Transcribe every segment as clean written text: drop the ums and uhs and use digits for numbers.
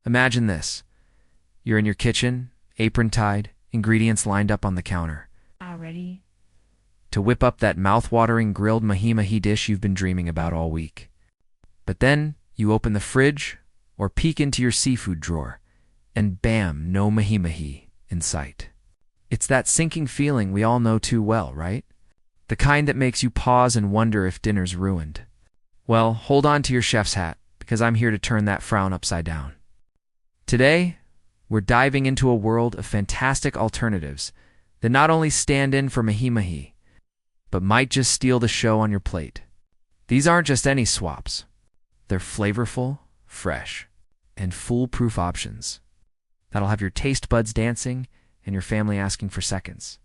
Imagine this. You're in your kitchen, apron tied, ingredients lined up on the counter. Already? To whip up that mouth-watering grilled Mahi-Mahi dish you've been dreaming about all week. But then you open the fridge or peek into your seafood drawer, and bam, no Mahi-Mahi in sight. It's that sinking feeling we all know too well, right? The kind that makes you pause and wonder if dinner's ruined. Well, hold on to your chef's hat, because I'm here to turn that frown upside down. Today, we're diving into a world of fantastic alternatives that not only stand in for Mahi-Mahi, but might just steal the show on your plate. These aren't just any swaps. They're flavorful, fresh, and foolproof options that'll have your taste buds dancing and your family asking for seconds.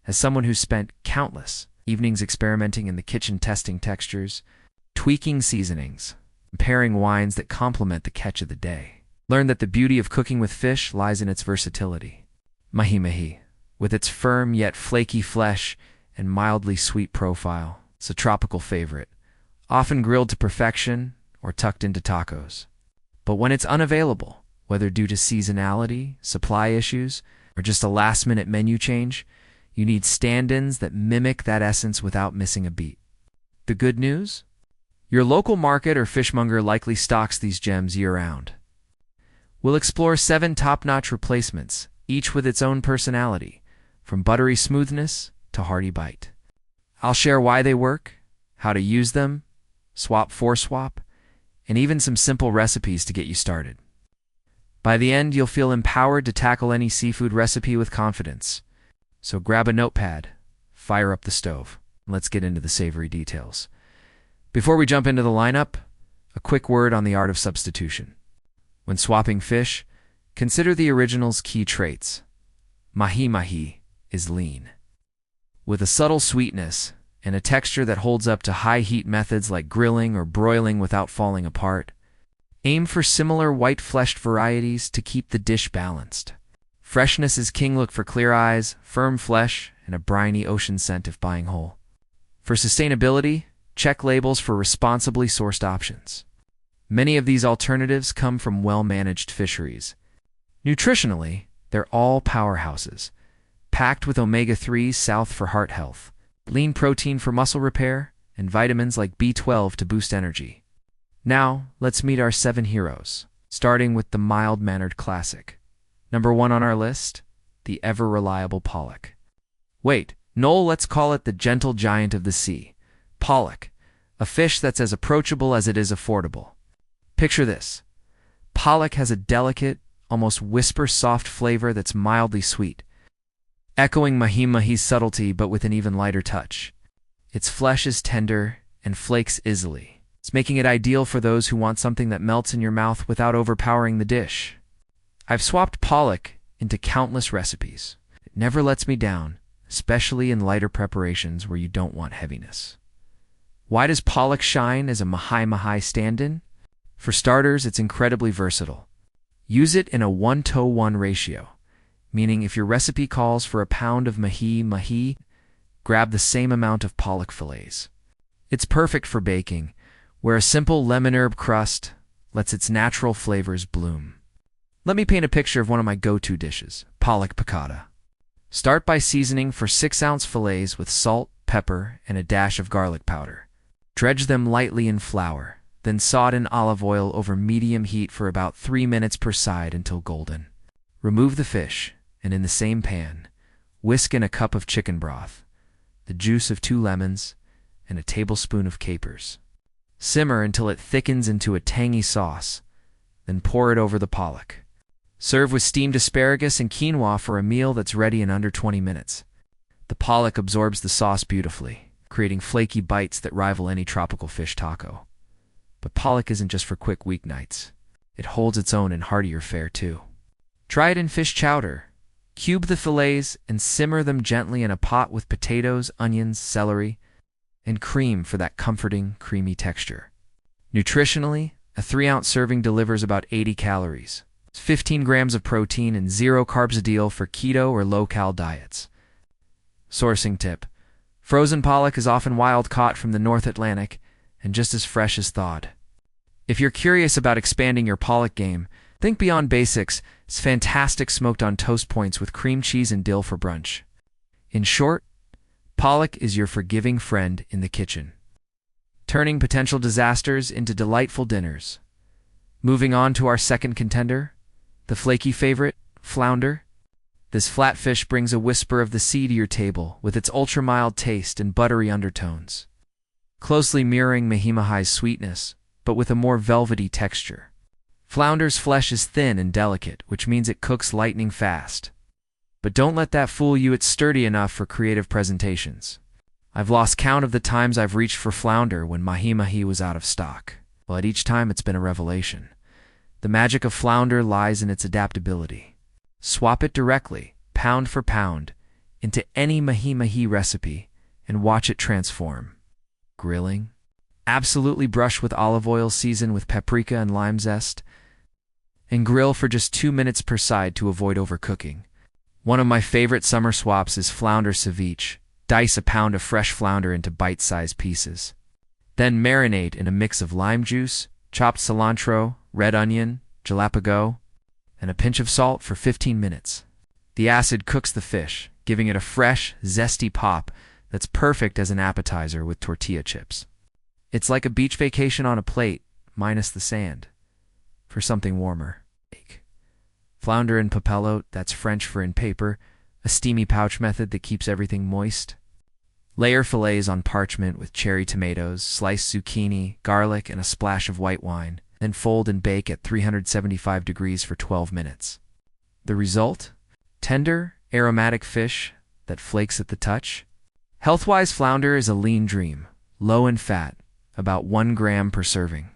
As someone who's spent countless evenings experimenting in the kitchen, testing textures, tweaking seasonings, pairing wines that complement the catch of the day, learn that the beauty of cooking with fish lies in its versatility. Mahi-Mahi, with its firm yet flaky flesh and mildly sweet profile, it's a tropical favorite, often grilled to perfection or tucked into tacos. But when it's unavailable, whether due to seasonality, supply issues, or just a last-minute menu change, you need stand-ins that mimic that essence without missing a beat. The good news? Your local market or fishmonger likely stocks these gems year-round. We'll explore 7 top-notch replacements, each with its own personality, from buttery smoothness to hearty bite. I'll share why they work, how to use them, swap for swap, and even some simple recipes to get you started. By the end, you'll feel empowered to tackle any seafood recipe with confidence. So grab a notepad, fire up the stove, and let's get into the savory details. Before we jump into the lineup, a quick word on the art of substitution. When swapping fish, consider the original's key traits. Mahi-Mahi is lean, with a subtle sweetness and a texture that holds up to high-heat methods like grilling or broiling without falling apart. Aim for similar white-fleshed varieties to keep the dish balanced. Freshness is king. Look for clear eyes, firm flesh, and a briny ocean scent if buying whole. For sustainability, check labels for responsibly sourced options. Many of these alternatives come from well-managed fisheries. Nutritionally, they're all powerhouses, packed with omega-3s south for heart health, lean protein for muscle repair, and vitamins like B12 to boost energy. Now, let's meet our 7 heroes, starting with the mild-mannered classic. Number 1 on our list, the ever-reliable pollock. Wait, no, let's call it the gentle giant of the sea. Pollock, a fish that's as approachable as it is affordable. Picture this. Pollock has a delicate, almost whisper-soft flavor that's mildly sweet, echoing Mahi-Mahi's subtlety but with an even lighter touch. Its flesh is tender and flakes easily. It's making it ideal for those who want something that melts in your mouth without overpowering the dish. I've swapped pollock into countless recipes. It never lets me down, especially in lighter preparations where you don't want heaviness. Why does pollock shine as a Mahi-Mahi stand-in? For starters, it's incredibly versatile. Use it in a 1-to-1 ratio, meaning if your recipe calls for a pound of Mahi-Mahi, grab the same amount of pollock fillets. It's perfect for baking, where a simple lemon herb crust lets its natural flavors bloom. Let me paint a picture of one of my go-to dishes, pollock piccata. Start by seasoning for 6-ounce fillets with salt, pepper, and a dash of garlic powder. Dredge them lightly in flour, then saute in olive oil over medium heat for about 3 minutes per side until golden. Remove the fish, and in the same pan, whisk in a cup of chicken broth, the juice of 2 lemons, and a tablespoon of capers. Simmer until it thickens into a tangy sauce, then pour it over the pollock. Serve with steamed asparagus and quinoa for a meal that's ready in under 20 minutes. The pollock absorbs the sauce beautifully, creating flaky bites that rival any tropical fish taco. But pollock isn't just for quick weeknights. It holds its own in heartier fare too. Try it in fish chowder. Cube the fillets and simmer them gently in a pot with potatoes, onions, celery, and cream for that comforting, creamy texture. Nutritionally, a 3-ounce serving delivers about 80 calories. It's 15 grams of protein and 0 carbs, ideal for keto or low-cal diets. Sourcing tip. Frozen pollock is often wild-caught from the North Atlantic and just as fresh as thawed. If you're curious about expanding your pollock game, Think beyond basics. It's fantastic smoked on toast points with cream cheese and dill for brunch. In short, pollock is your forgiving friend in the kitchen, turning potential disasters into delightful dinners. Moving on to our second contender, the flaky favorite, flounder. This flatfish brings a whisper of the sea to your table with its ultra-mild taste and buttery undertones, closely mirroring Mahi-Mahi's sweetness, but with a more velvety texture. Flounder's flesh is thin and delicate, which means it cooks lightning fast. But don't let that fool you, it's sturdy enough for creative presentations. I've lost count of the times I've reached for flounder when Mahi-Mahi was out of stock. But each time it's been a revelation. The magic of flounder lies in its adaptability. Swap it directly, pound for pound, into any Mahi-Mahi recipe and watch it transform. Grilling? Absolutely brush with olive oil, season with paprika and lime zest, and grill for just 2 minutes per side to avoid overcooking. One of my favorite summer swaps is flounder ceviche. Dice a pound of fresh flounder into bite-sized pieces. Then marinate in a mix of lime juice, chopped cilantro, red onion, jalapeño, and a pinch of salt for 15 minutes. The acid cooks the fish, giving it a fresh, zesty pop that's perfect as an appetizer with tortilla chips. It's like a beach vacation on a plate, minus the sand, for something warmer. Flounder in papilote, that's French for in paper, a steamy pouch method that keeps everything moist. Layer fillets on parchment with cherry tomatoes, sliced zucchini, garlic, and a splash of white wine, then fold and bake at 375 degrees for 12 minutes. The result? Tender, aromatic fish that flakes at the touch. Health-wise, flounder is a lean dream, low in fat, about 1 gram per serving.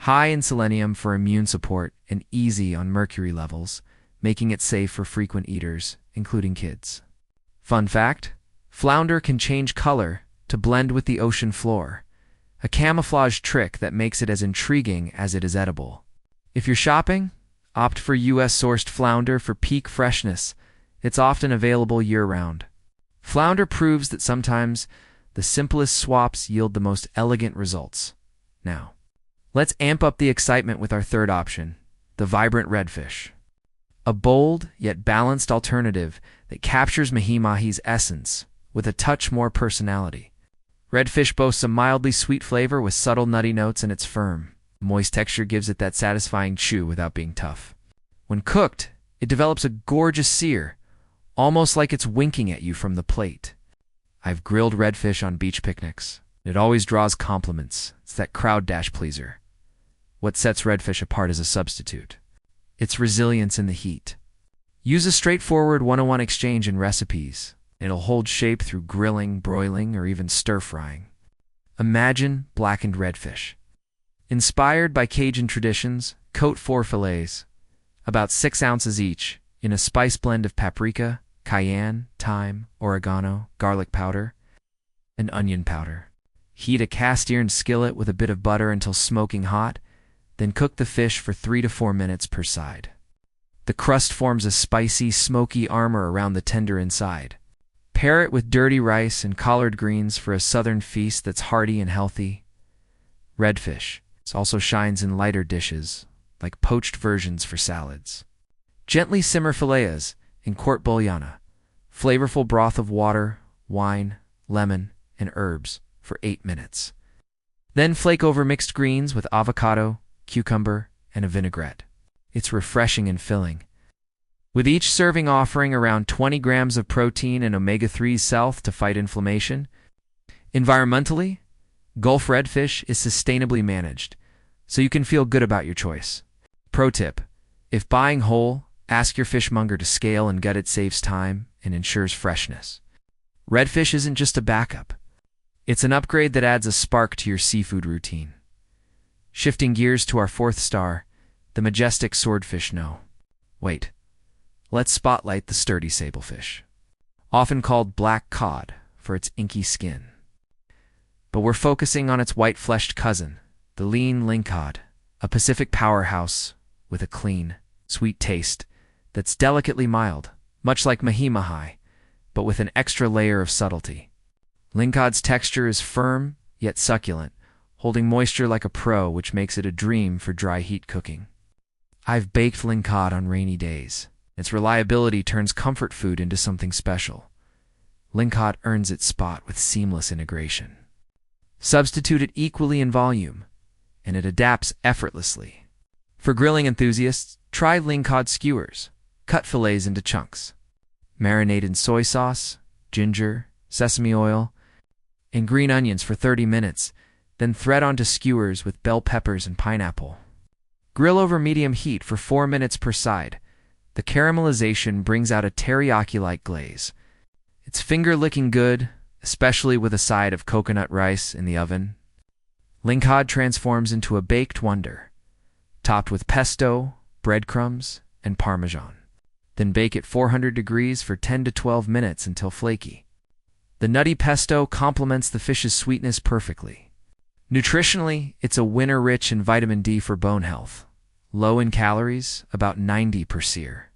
High in selenium for immune support and easy on mercury levels, making it safe for frequent eaters, including kids. Fun fact, flounder can change color to blend with the ocean floor, a camouflage trick that makes it as intriguing as it is edible. If you're shopping, opt for US-sourced flounder for peak freshness. It's often available year-round. Flounder proves that sometimes the simplest swaps yield the most elegant results. Now, let's amp up the excitement with our third option, the vibrant redfish. A bold yet balanced alternative that captures Mahi-Mahi's essence with a touch more personality. Redfish boasts a mildly sweet flavor with subtle nutty notes, and its firm, moist texture gives it that satisfying chew without being tough. When cooked, it develops a gorgeous sear, almost like it's winking at you from the plate. I've grilled redfish on beach picnics. It always draws compliments. It's that crowd dash pleaser. What sets redfish apart is a substitute. Its resilience in the heat. Use a straightforward 101 exchange in recipes. It'll hold shape through grilling, broiling, or even stir-frying. Imagine blackened redfish. Inspired by Cajun traditions, coat 4 fillets, about 6 ounces each, in a spice blend of paprika, cayenne, thyme, oregano, garlic powder, and onion powder. Heat a cast-iron skillet with a bit of butter until smoking hot, then cook the fish for 3 to 4 minutes per side. The crust forms a spicy, smoky armor around the tender inside. Pair it with dirty rice and collard greens for a southern feast that's hearty and healthy. Redfish also shines in lighter dishes, like poached versions for salads. Gently simmer fillets in court bouillon, flavorful broth of water, wine, lemon, and herbs for 8 minutes. Then flake over mixed greens with avocado, cucumber, and a vinaigrette. It's refreshing and filling, with each serving offering around 20 grams of protein and omega-3s south to fight inflammation. Environmentally, Gulf redfish is sustainably managed, so you can feel good about your choice. Pro tip, if buying whole, ask your fishmonger to scale and gut. It saves time and ensures freshness. Redfish isn't just a backup. It's an upgrade that adds a spark to your seafood routine. Shifting gears to our fourth star, the majestic swordfish. No, wait. Let's spotlight the sturdy sablefish, often called black cod for its inky skin. But we're focusing on its white-fleshed cousin, the lean lingcod, a Pacific powerhouse with a clean, sweet taste that's delicately mild, much like Mahi-Mahi, but with an extra layer of subtlety. Lingcod's texture is firm yet succulent, holding moisture like a pro, which makes it a dream for dry heat cooking. I've baked lingcod on rainy days. Its reliability turns comfort food into something special. Lingcod earns its spot with seamless integration. Substitute it equally in volume, and it adapts effortlessly. For grilling enthusiasts, try lingcod skewers. Cut fillets into chunks. Marinate in soy sauce, ginger, sesame oil, and green onions for 30 minutes, then thread onto skewers with bell peppers and pineapple. Grill over medium heat for 4 minutes per side. The caramelization brings out a teriyaki-like glaze. It's finger-licking good, especially with a side of coconut rice in the oven. Lingcod transforms into a baked wonder, topped with pesto, breadcrumbs, and parmesan. Then bake at 400 degrees for 10 to 12 minutes until flaky. The nutty pesto complements the fish's sweetness perfectly. Nutritionally, it's a winner rich in vitamin D for bone health. Low in calories, about 90 per seer.